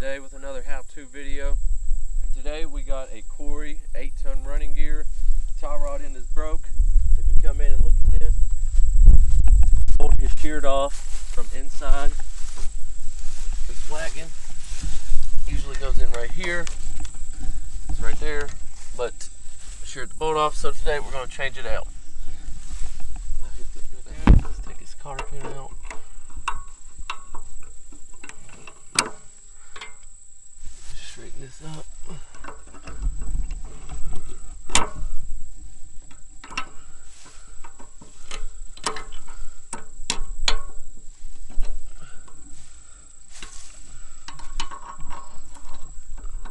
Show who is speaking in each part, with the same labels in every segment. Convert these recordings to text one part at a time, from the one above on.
Speaker 1: today with another how-to video. Today we got a Kory 8-ton running gear. Tie rod end is broke. If you come in and look at this, the bolt is sheared off from inside this wagon. Usually goes in right here. It's right there, but sheared the bolt off. So today we're going to change it out. Let's take this cotter pin out. Straighten this up.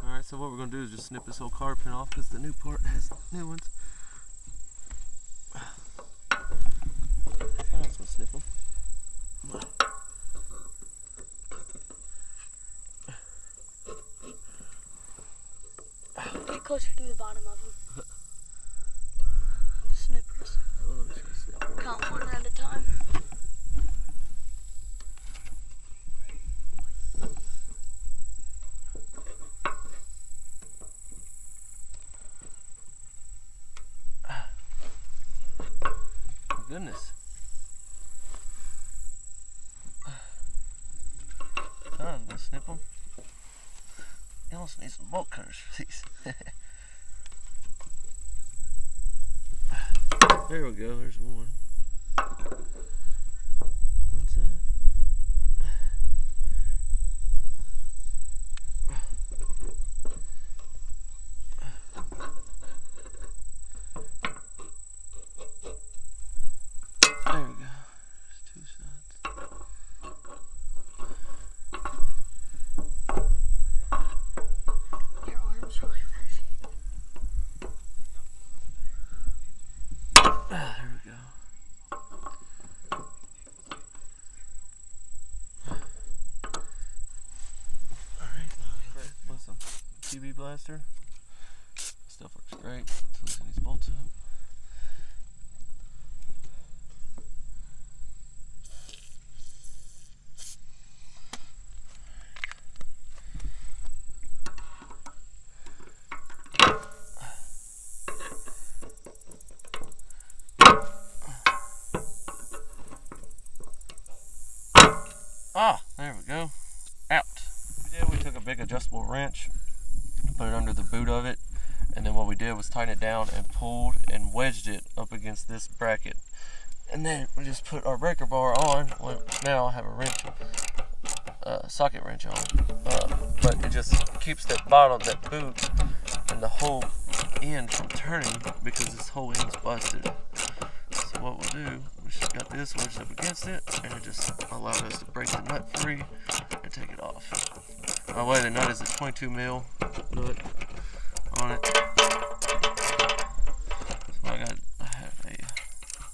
Speaker 1: Alright, so what we're going to do is just snip this whole cotter pin off because the new part has new ones. I'm just going to snip them.
Speaker 2: Get closer to the bottom of them. The snippers.
Speaker 1: Oh, let me try to snip one.
Speaker 2: Count one at a time.
Speaker 1: Oh, goodness. I'm gonna snip them. You almost need some bolt cutters for these. There we go, there's one. One side. There we go. There's two sides.
Speaker 2: Your arm's really messy.
Speaker 1: There we go. Alright, with some QB blaster. Stuff works great. Let's loosen these bolts up. Ah, there we go. Out. We took a big adjustable wrench, put it under the boot of it, and then what we did was tighten it down and pulled and wedged it up against this bracket. And then we just put our breaker bar on. Well, now I have a wrench, socket wrench on, but it just keeps that bottom, that boot, and the whole end from turning because this whole end's busted. So what we'll do, we just got this wedged up against it, and it just allowed us to break the nut free and take it off. By the way, the nut is a 22 mil nut on it. So I have a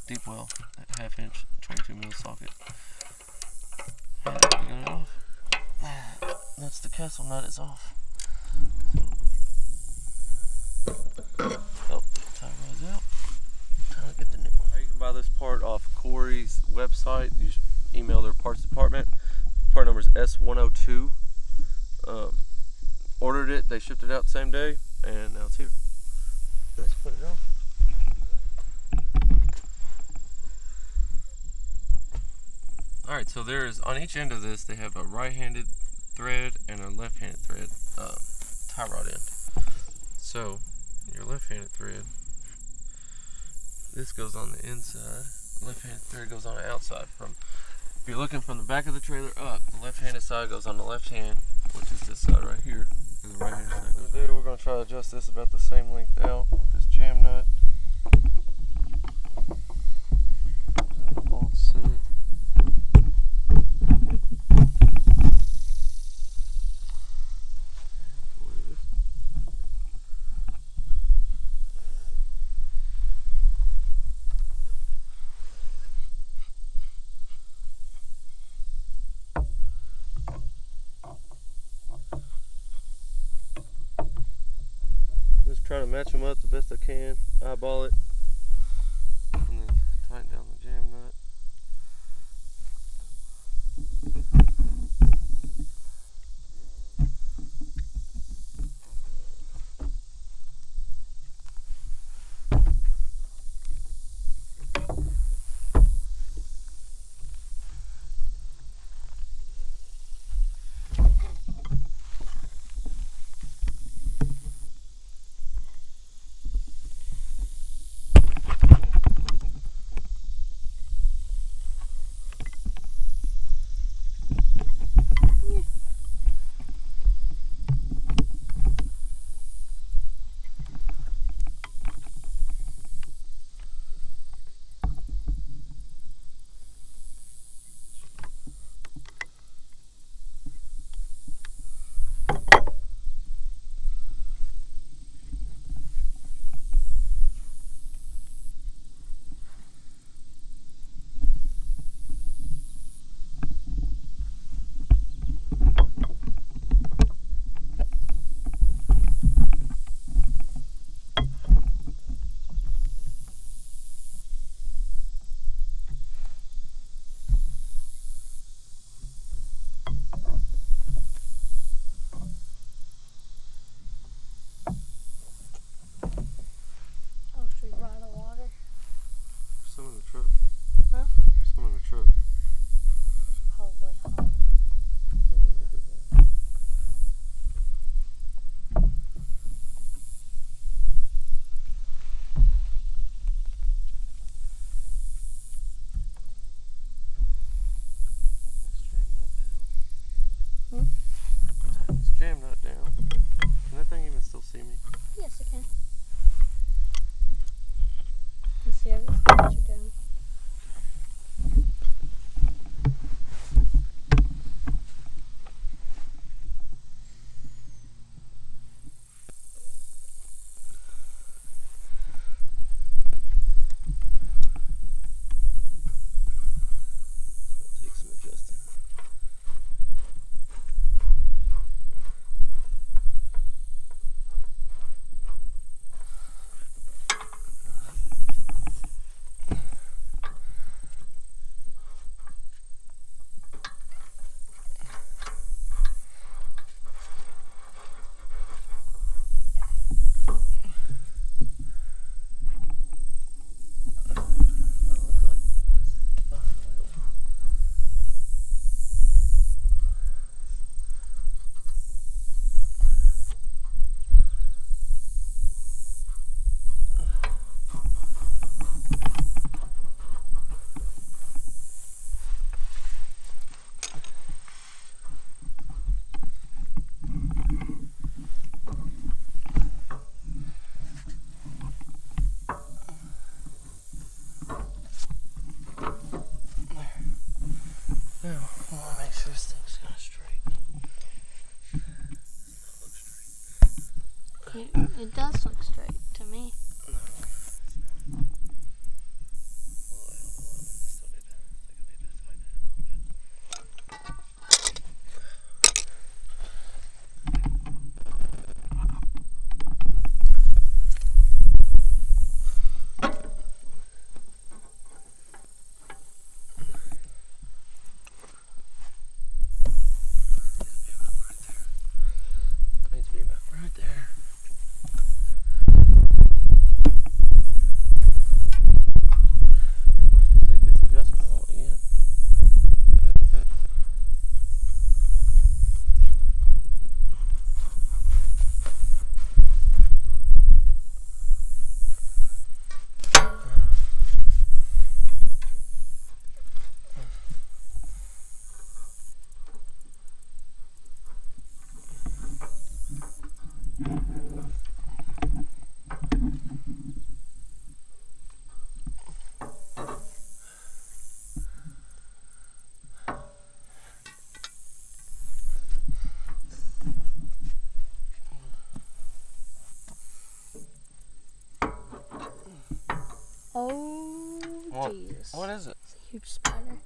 Speaker 1: deep well, ½ inch 22 mil socket. And we got it off. That's the castle nut is off. Oh, tie rod's out. Time to get the new one. You can buy this part off Kory's website. You should email their parts department. Part number is S102. Ordered it, they shipped it out the same day, and now it's here. Let's put it on. Alright, so there is, on each end of this, they have a right-handed thread and a left-handed thread tie rod end. So, your left-handed thread, this goes on the inside, left-handed thread goes on the outside. If you're looking from the back of the trailer up, the left-handed side goes on the left hand, which is this side right here, and the right-handed side goes there. We're going to try to adjust this about the same length out with this jam nut. The bolts set. Just trying to match them up the best I can, eyeball it, and then tighten down the jam nut.
Speaker 2: It does look straight to me.
Speaker 1: Right there. Take this adjustment all the way in.
Speaker 2: Oh, Jesus.
Speaker 1: What is it?
Speaker 2: It's a huge spider.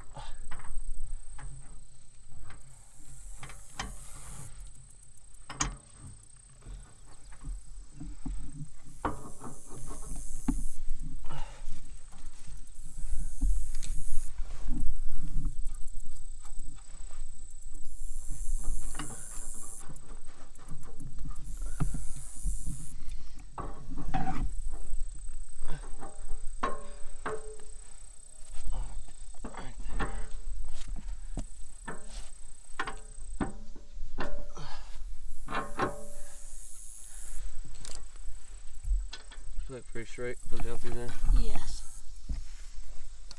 Speaker 1: Look pretty straight. Put it down through there.
Speaker 2: Yes.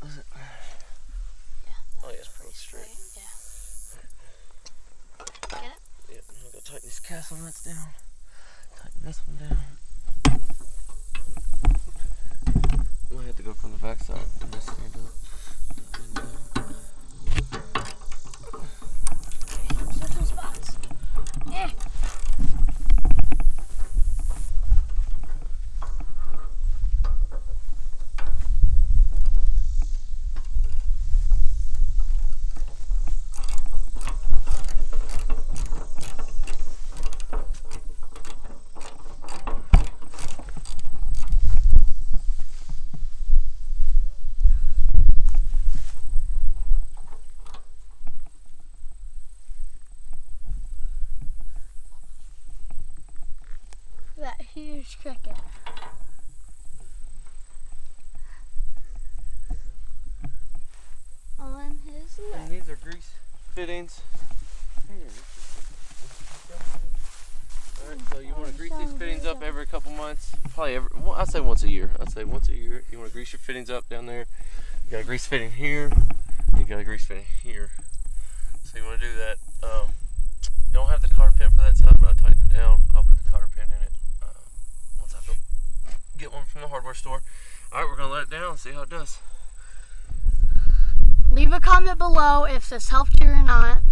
Speaker 1: Is it?
Speaker 2: Yeah.
Speaker 1: Oh yeah, it's pretty straight.
Speaker 2: Yeah. Get it?
Speaker 1: Yep. I'm gonna go tighten these castle nuts down. Tighten this one down. Might have to go from the back side and this stand up.
Speaker 2: Certain spots. Yeah. That huge cricket. On his
Speaker 1: And
Speaker 2: neck.
Speaker 1: these are grease fittings. Alright, so you want to grease these fittings up every couple months. Probably well, I'd say once a year. You want to grease your fittings up down there. You got a grease fitting here. You got a grease fitting here. So you want to do that. Don't have the cotter pin for that side, but I tightened it down. I'll put the cotter pin in it once I go get one from the hardware store. Alright, we're going to let it down and see how it does.
Speaker 2: Leave a comment below if this helped you or not,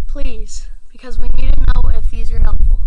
Speaker 2: please, because we need to know if these are helpful.